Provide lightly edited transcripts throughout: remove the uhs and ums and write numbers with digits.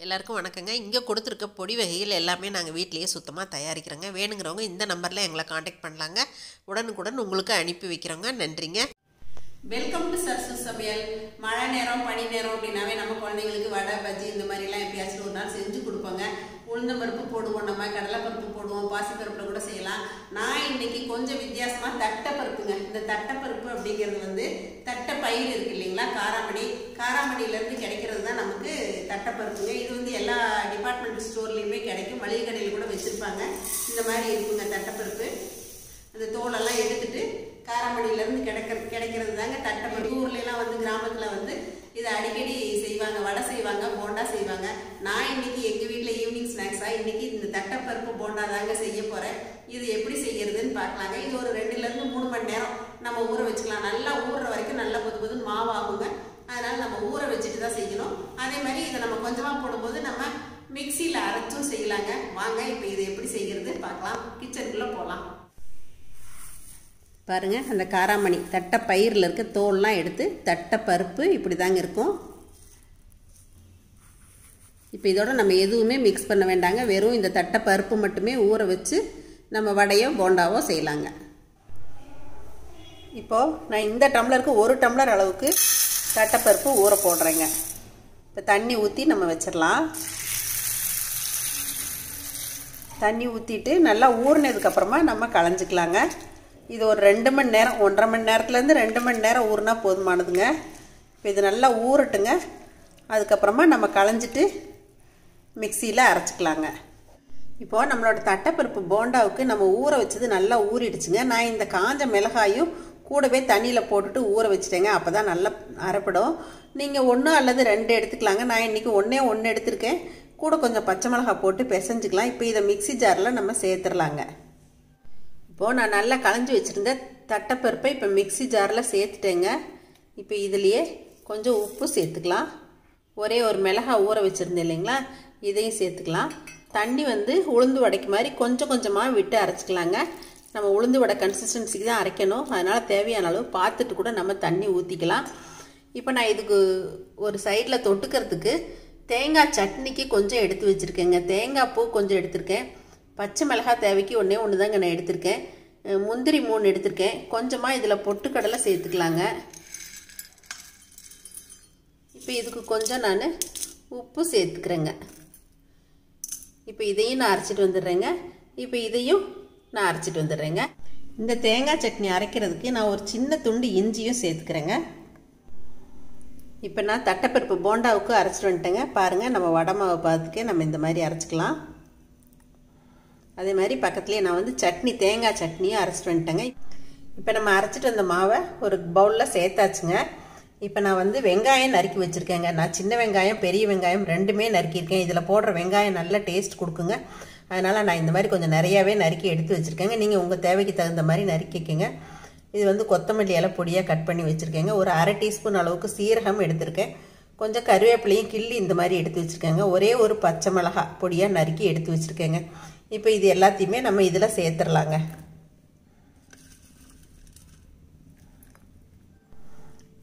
எல்லாருக்கும் வணக்கங்க. இங்கே கொடுத்துருக்க பொடி வகைகள் எல்லாமே நாங்கள் வீட்டிலேயே சுத்தமாக தயாரிக்கிறோங்க. வேணுங்கிறவங்க இந்த நம்பரில் எங்களை காண்டாக்ட் பண்ணலாங்க. உடனுக்குடன் உங்களுக்கு அனுப்பி வைக்கிறோங்க. நன்றிங்க. வெல்கம் டு சர்சு சமையல். மழை நேரம் பனி நேரம் அப்படின்னாவே நம்ம குழந்தைங்களுக்கு வடை பஜ்ஜி இந்த மாதிரிலாம் எப்பயாச்சும் ஒரு நாள் செஞ்சு கொடுப்போங்க. உளுந்தம் பருப்பு போடுவோம், நம்ம கடலைப்பருப்பு போடுவோம், பாசிப்பருப்பில் கூட செய்யலாம். நான் இன்னைக்கு கொஞ்சம் வித்தியாசமாக தட்டைப்பருப்புங்க. இந்த தட்டைப்பருப்பு அப்படிங்கிறது வந்து தட்டைப்பயிர் இருக்கு இல்லைங்களா, காராமணியிலேருந்து கிடைக்கிறது தான் நமக்கு தட்டைப்பருப்புங்க. இது வந்து எல்லா டிபார்ட்மெண்ட் ஸ்டோர்லேயுமே கிடைக்கும், மளிகை கடையில் கூட வச்சுருப்பாங்க. இந்த மாதிரி இருக்குங்க தட்டைப்பருப்பு. அந்த தோலெல்லாம் எடுத்துட்டு காராமணியிலேருந்து கிடைக்கிறது தாங்க தட்டைப்பருப்பு. ஊர்லாம் வந்து கிராமத்தில் வந்து இதை அடிக்கடி செய்வாங்க, வடை செய்வாங்க, போண்டா செய்வாங்க. நான் இன்னைக்கு எங்கள் வீட்டில் ஈவினிங் ஸ்நாக்ஸாக இன்னைக்கு இந்த தட்டைப்பருப்பு போண்டா தாங்க செய்ய போகிறேன். இது எப்படி செய்யறதுன்னு பார்க்கலாங்க. இது ஒரு 2லேருந்து 3 மணி நேரம் நம்ம ஊற வச்சுக்கலாம். நல்லா ஊறுற வரைக்கும் நல்லா பொது மாவு ஆகுங்க. அதனால் நம்ம ஊற வச்சுட்டு தான் செய்யணும். அதே மாதிரி இதை நம்ம கொஞ்சமாக போடும்போது நம்ம மிக்சியில் அரைச்சும் செய்யலாங்க. வாங்க இப்போ இதை எப்படி செய்கிறது பார்க்கலாம். கிச்சனுக்குள்ளே போகலாம். பாருங்கள், அந்த காராமணி தட்டைப்பயிரில் இருக்க தோல்லாம் எடுத்து தட்டைப்பருப்பு இப்படி தாங்க இருக்கும். இப்போ இதோட நம்ம எதுவுமே மிக்ஸ் பண்ண வேண்டாங்க. வெறும் இந்த தட்டைப்பருப்பு மட்டுமே ஊற வச்சு நம்ம வடையோ போண்டாவோ செய்யலாங்க. இப்போது நான் இந்த டம்ளருக்கு 1 டம்ளர் அளவுக்கு தட்டைப்பருப்பு ஊற போடுறேங்க. இப்போ தண்ணி ஊற்றி நம்ம வச்சிடலாம். தண்ணி ஊற்றிட்டு நல்லா ஊறினதுக்கப்புறமா நம்ம களைஞ்சிக்கலாங்க. இது ஒரு 2 மணி நேரம், 1.5 மணி நேரத்துலேருந்து 2 மணி நேரம் ஊறினா போதுமானதுங்க. இப்போ இது நல்லா ஊறட்டுங்க. அதுக்கப்புறமா நம்ம களைஞ்சிட்டு மிக்சியில் அரைச்சிக்கலாங்க. இப்போது நம்மளோட தட்டைப்பருப்பு போண்டாவுக்கு நம்ம ஊற வச்சது நல்லா ஊறிடுச்சுங்க. நான் இந்த காஞ்ச மிளகாயும் கூடவே தண்ணியில் போட்டுட்டு ஊற வச்சுட்டேங்க. அப்போ தான் நல்லா அரைப்படும். நீங்கள் 1 அல்லது 2 எடுத்துக்கலாங்க. நான் இன்றைக்கி 1 எடுத்திருக்கேன். கூட கொஞ்சம் பச்சை மிளகாய் போட்டு பிசைஞ்சிக்கலாம். இப்போ இதை மிக்சி ஜாரில் நம்ம சேர்த்துடலாங்க. இப்போது நான் நல்லா களைஞ்சி வச்சுருந்த தட்டைப்பருப்பை இப்போ மிக்சி ஜாரில் சேர்த்துட்டேங்க. இப்போ இதுலேயே கொஞ்சம் உப்பு சேர்த்துக்கலாம். ஒரே ஒரு மிளகாய் ஊற வச்சுருந்தேன் இல்லைங்களா, இதையும் சேர்த்துக்கலாம். தண்ணி வந்து உளுந்து வடைக்கு மாதிரி கொஞ்சம் கொஞ்சமாக விட்டு அரைச்சிக்கலாங்க. நம்ம உளுந்து வடை கன்சிஸ்டன்சிக்கு தான் அரைக்கணும். அதனால் தேவையான அளவு பார்த்துட்டு கூட நம்ம தண்ணி ஊற்றிக்கலாம். இப்போ நான் இதுக்கு ஒரு சைடில் தொட்டுக்கிறதுக்கு தேங்காய் சட்னிக்கு கொஞ்சம் எடுத்து வச்சுருக்கேங்க. தேங்காய் பூ கொஞ்சம் எடுத்திருக்கேன். பச்சை மிளகாய் தேவைக்கு 1 தாங்க நான் எடுத்திருக்கேன். முந்திரி 3 எடுத்திருக்கேன். கொஞ்சமாக இதில் பொட்டுக்கடலை சேர்த்துக்கலாங்க. இப்போ இதுக்கு கொஞ்சம் நான் உப்பு சேர்த்துக்கிறேங்க. இப்போ இதையும் நான் அரைச்சிட்டு வந்துடுறேங்க. இப்போ இதையும் நான் அரைச்சிட்டு வந்துடுறேங்க. இந்த தேங்காய் சட்னி அரைக்கிறதுக்கு நான் ஒரு சின்ன துண்டு இஞ்சியும் சேர்த்துக்கிறேங்க. இப்போ நான் தட்டைப்பருப்பு போண்டாவுக்கு அரைச்சிட்டு வந்துட்டேங்க. பாருங்கள், நம்ம வடை மாவை பார்த்துக்கே நம்ம இந்த மாதிரி அரைச்சிக்கலாம். அதே மாதிரி பக்கத்துலேயே நான் வந்து சட்னி, தேங்காய் சட்னியும் அரைச்சிட்டு வந்துட்டேங்க. இப்போ நம்ம அரைச்சிட்டு வந்த மாவை ஒரு பவுலில் சேர்த்தாச்சுங்க. இப்போ நான் வந்து வெங்காயம் நறுக்கி வச்சுருக்கேங்க. நான் சின்ன வெங்காயம், பெரிய வெங்காயம் 2மே நறுக்கியிருக்கேன். இதில் போடுற வெங்காயம் நல்ல டேஸ்ட் கொடுக்குங்க. அதனால் நான் இந்த மாதிரி கொஞ்சம் நிறையாவே நறுக்கி எடுத்து வச்சுருக்கேங்க. நீங்கள் உங்கள் தேவைக்கு தகுந்த மாதிரி நறுக்கிக்கங்க. இது வந்து கொத்தமல்லி இலை பொடியாக கட் பண்ணி வச்சுருக்கேங்க. ஒரு 1/2 டீஸ்பூன் அளவுக்கு சீரகம் எடுத்திருக்கேன். கொஞ்சம் கருவேப்பிலையும் கிள்ளி இந்த மாதிரி எடுத்து வச்சுருக்கேங்க. ஒரே ஒரு பச்சை மிளகாய் பொடியாக நறுக்கி எடுத்து வச்சுருக்கேங்க. இப்போ இது எல்லாத்தையுமே நம்ம இதில் சேர்த்துடலாங்க.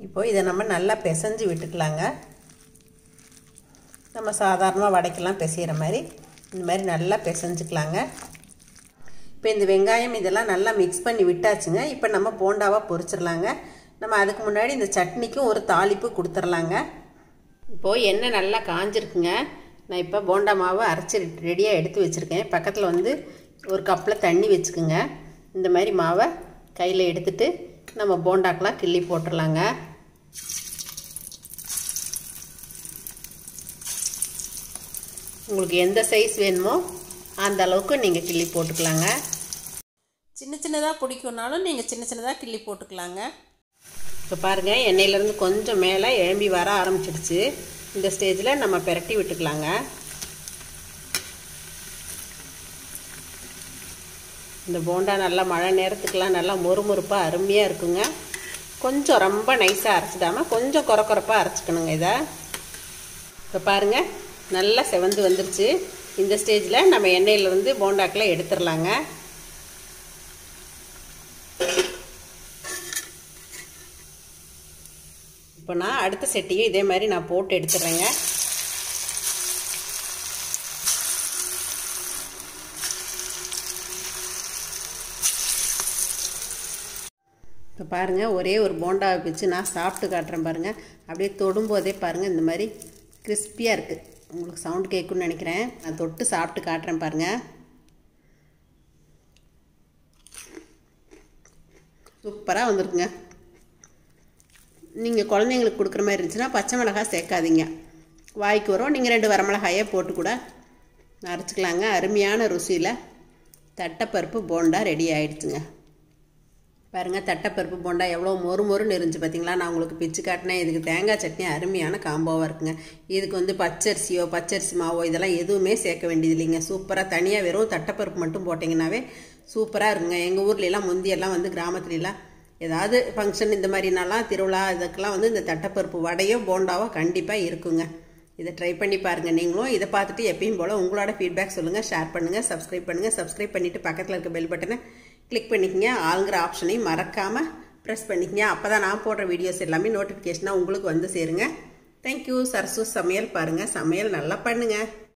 இப்போ இதை நம்ம நல்லா பிசைஞ்சு விட்டுக்கலாங்க. நம்ம சாதாரணமாக வடைக்கெல்லாம் பிசைகிற மாதிரி இந்த மாதிரி நல்லா பிசைஞ்சுக்கலாங்க. இப்போ இந்த வெங்காயம் இதெல்லாம் நல்லா மிக்ஸ் பண்ணி விட்டாச்சுங்க. இப்போ நம்ம போண்டாவாக பொரிச்சிடலாங்க. நம்ம அதுக்கு முன்னாடி இந்த சட்னிக்கும் ஒரு தாளிப்பு கொடுத்துடலாங்க. இப்போது எண்ணெய் நல்லா காஞ்சிருக்குங்க. நான் இப்போ போண்டா மாவை அரைச்சி ரெடியாக எடுத்து வச்சுருக்கேன். பக்கத்தில் வந்து ஒரு கப்பில் தண்ணி வச்சுக்குங்க. இந்த மாதிரி மாவை கையில் எடுத்துட்டு நம்ம போண்டாக்கெலாம் கிள்ளி போட்டுடலாங்க. உங்களுக்கு எந்த சைஸ் வேணுமோ அந்த அளவுக்கு நீங்கள் கிள்ளி போட்டுக்கலாங்க. சின்ன சின்னதாக பிடிக்கும்னாலும் நீங்கள் சின்ன சின்னதாக கிள்ளி போட்டுக்கலாங்க. இப்போ பாருங்கள், எண்ணெயிலேருந்து கொஞ்சம் மேலே எழும்பி வர ஆரம்பிச்சிடுச்சு. இந்த ஸ்டேஜில் நம்ம பிரட்டி விட்டுக்கலாங்க. இந்த போண்டா நல்லா மழை நேரத்துக்கெலாம் நல்லா மொறுமொறுப்பாக அருமையாக இருக்குங்க. கொஞ்சம் ரொம்ப நைஸாக அரைச்சிடாமல் கொஞ்சம் கொரப்பாக அரைச்சிக்கணுங்க இதை. இப்போ பாருங்கள், நல்லா செவந்து வந்துருச்சு. இந்த ஸ்டேஜில் நம்ம எண்ணெயிலேருந்து போண்டாக்கில் எடுத்துடலாங்க. இப்போ நான் அடுத்த செட்டையும் இதே மாதிரி நான் போட்டு எடுத்துடுறேங்க. இப்போ பாருங்கள், ஒரே ஒரு போண்டாவை பிச்சு நான் சாப்பிட்டு காட்டுறேன் பாருங்கள். அப்படியே தொடும்போதே பாருங்கள் இந்த மாதிரி கிறிஸ்பியாக இருக்குது. உங்களுக்கு சவுண்ட் கேட்குன்னு நினைக்கிறேன். நான் தொட்டு சாப்பிட்டு காட்டுறேன் பாருங்கள். சூப்பராக வந்துருக்குங்க. நீங்கள் குழந்தைங்களுக்கு கொடுக்குற மாதிரி இருந்துச்சுன்னா பச்சை மிளகாய் சேர்க்காதீங்க, வாய்க்கு வரும். நீங்கள் 2 வரமிளகாயே போட்டு கூட அரைச்சிக்கலாங்க. அருமையான ருசியில் தட்டைப்பருப்பு போண்டா ரெடி ஆகிடுச்சுங்க. பாருங்கள், தட்டைப்பருப்பு போண்டா எவ்வளோ மொறு மொறுன்னு இருந்துச்சு பார்த்தீங்களா. நான் உங்களுக்கு பிச்சு காட்டினேன். இதுக்கு தேங்காய் சட்னி அருமையான காம்போவாக இருக்குங்க. இதுக்கு வந்து பச்சரிசியோ பச்சரிசி மாவோ இதெல்லாம் எதுவுமே சேர்க்க வேண்டியது இல்லைங்க. சூப்பராக தனியாக வெறும் தட்டைப்பருப்பு மட்டும் போட்டிங்கன்னாவே சூப்பராக இருக்குங்க. எங்கள் ஊர்லெலாம் முந்தியெல்லாம் வந்து கிராமத்துலலாம் ஏதாவது ஃபங்க்ஷன் இந்த மாதிரினாலாம் திருவிழா இதுக்கெல்லாம் வந்து இந்த தட்டைப்பருப்பு வடையோ போண்டாவோ கண்டிப்பாக இருக்குங்க. இதை ட்ரை பண்ணி பாருங்கள் நீங்களும். இதை பார்த்துட்டு எப்பயும் போல் உங்களோட ஃபீட்பேக் சொல்லுங்கள், ஷேர் பண்ணுங்கள், சப்ஸ்கிரைப் பண்ணுங்கள். சப்ஸ்கிரைப் பண்ணிவிட்டு பக்கத்தில் இருக்க பெல் பட்டனை கிளிக் பண்ணிக்கங்க. ஆளுங்கிற ஆப்ஷனையும் மறக்காமல் ப்ரெஸ் பண்ணிக்கங்க. அப்போ தான் நான் போடுற வீடியோஸ் எல்லாமே நோட்டிஃபிகேஷனாக உங்களுக்கு வந்து சேருங்க. தேங்க்யூ. சரசு சமையல் பாருங்கள், சமையல் நல்லா பண்ணுங்கள்.